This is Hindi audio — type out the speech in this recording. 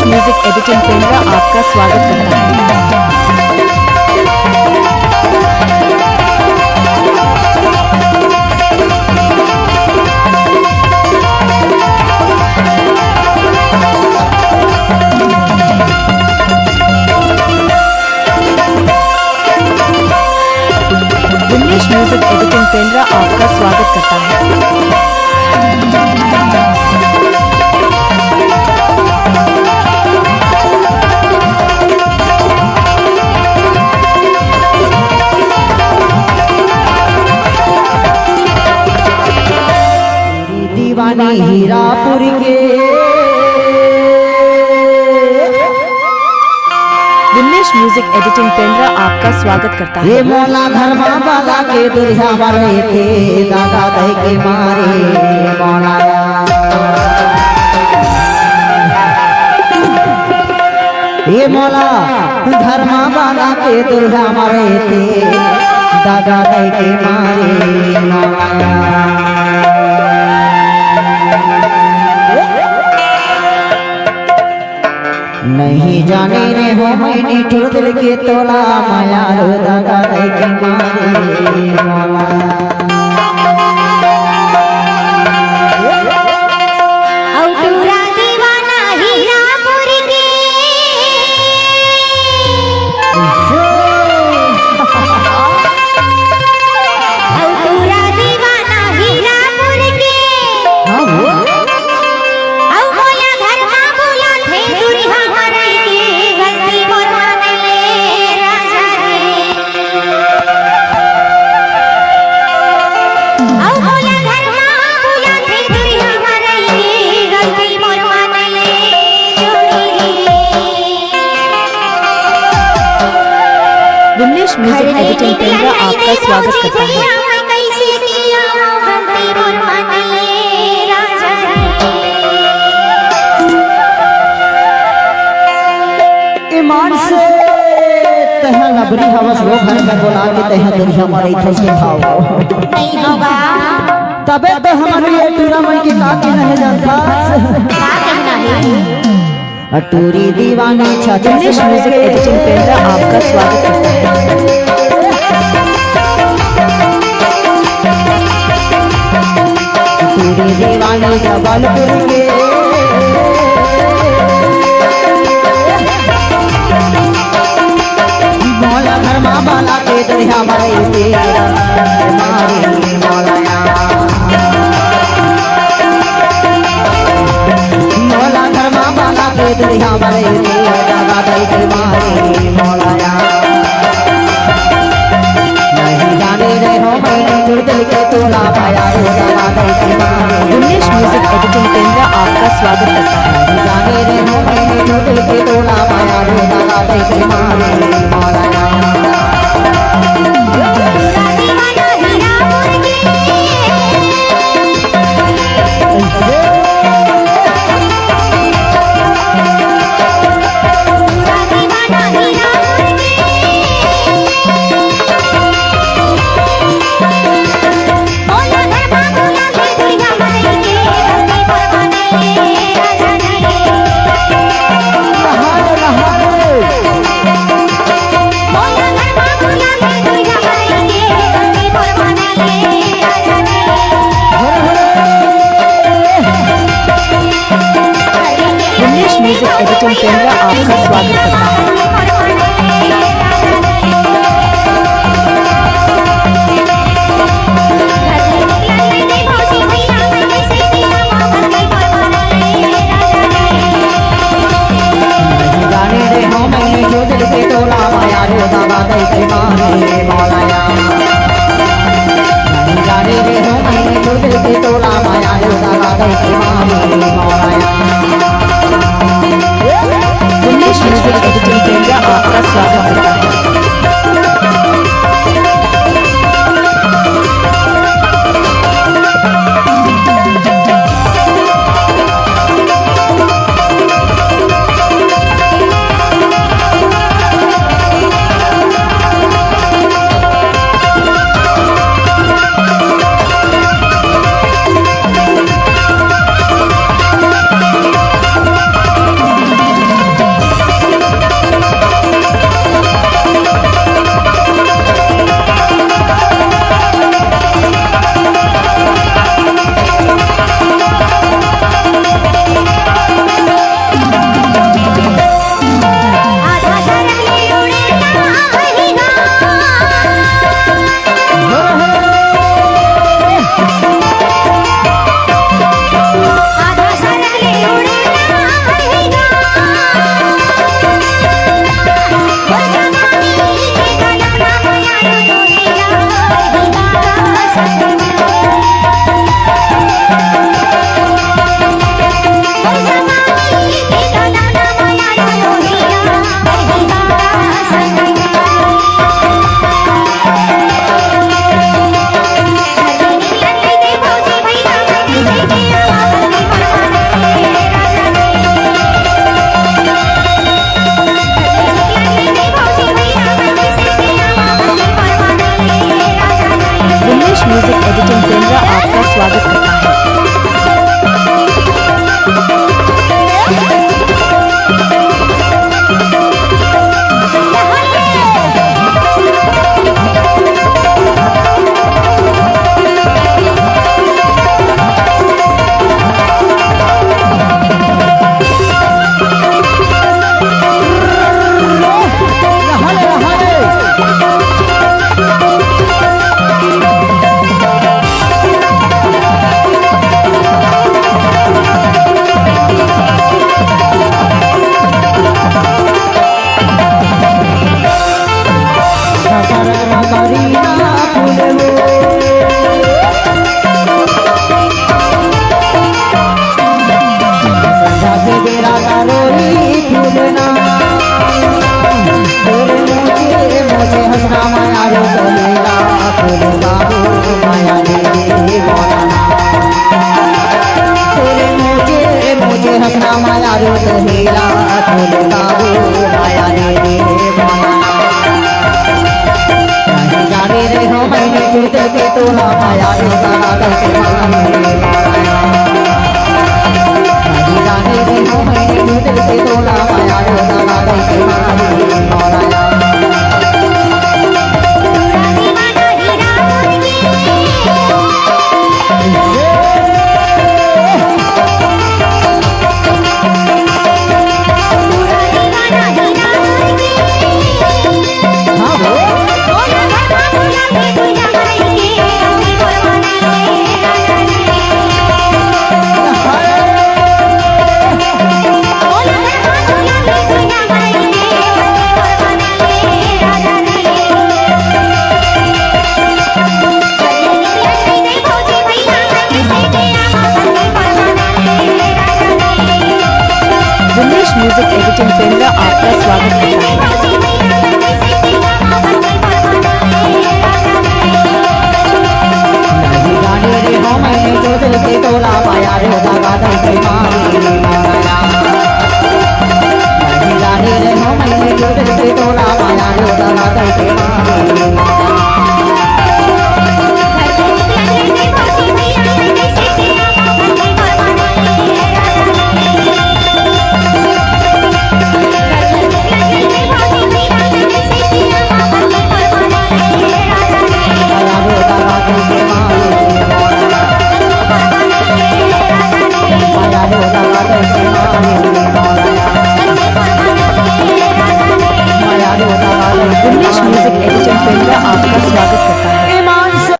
म्यूजिक एडिटिंग पेंड्रा आपका स्वागत करता है। म्यूजिक एडिटिंग पेंड्रा आपका स्वागत करता है। दीवानी हीरापुर के विमलेश म्यूजिक एडिटिंग पेंड्रा आपका स्वागत करता है। ये मोला धर्मा बाला के दुर्या वाले थे दादा दह के मारे मोला ये मोला धर्मा बाला के दुर्या मारे थे दादा दह के मारे मोला नहीं जाने रे हो मैंने ठुर दिल के तोला माया रो दादा दे के मारे विमलेश म्यूजिक एडिटिंग पेंड्रा आपका स्वागत करता है। ईमान से तह लबरी हवस वो घर में बुला के तह दुनिया हमारे इधर से खाओ नहीं होगा तबे तो हमारे ये टूरा मन के काके रह जाता क्या कहना है अटूरी दीवानी विमलेश म्यूजिक एडिटिंग पेंड्रा आपका स्वागत करता है। अटूरी दीवानी जबलपुर के मौला धर्मा बाला के दरिया मारे तेरा मारे मौलाया मौला धर्मा बाला के दरिया मारे तेरा दादा के मारे मौलाया नहीं जाने रे हो मैंने दिल के तोला पाया रो दादा के मारे विमलेश म्यूजिक एडिटिंग पेंड्रा आपका स्वागत करता है। नहीं जाने रे हो मैंने दिल के तोला पाया रो दादा के मारे मौलाया म्यूजिक एडिटिंग पेंड्रा आपका स्वागत करता है। जाने रे हो मैंने जो दिल के तोला माया रो दादा दे के मारे मौलाया नहीं जाने रे हो मैंने जो दिल के तोला माया रो दादा दे के मारे मौलाया विमलेश म्यूजिक एडिटिंग पेंड्रा आपका स्वागत करता है। नखरा माया रूप हीरा फूल काबू माया रे माया नहीं जाने रे हो मैंने टूट के तोला माया रे सारा करके नहीं जाने रे हो मैंने टूट के तोला माया रे सारा करके माया विमलेश म्यूजिक एडिटिंग पेंद्रा आपका स्वागत करता है। नहीं जाने रे हो मैंने जो दिल के तोला पाया रे दागा दई के मारी नहीं जाने रे हो मैंने जो दिल के तोला पाया रे दागा दई के मारी विमलेश म्यूजिक एडिटिंग पेंद्रा आपका स्वागत करता है।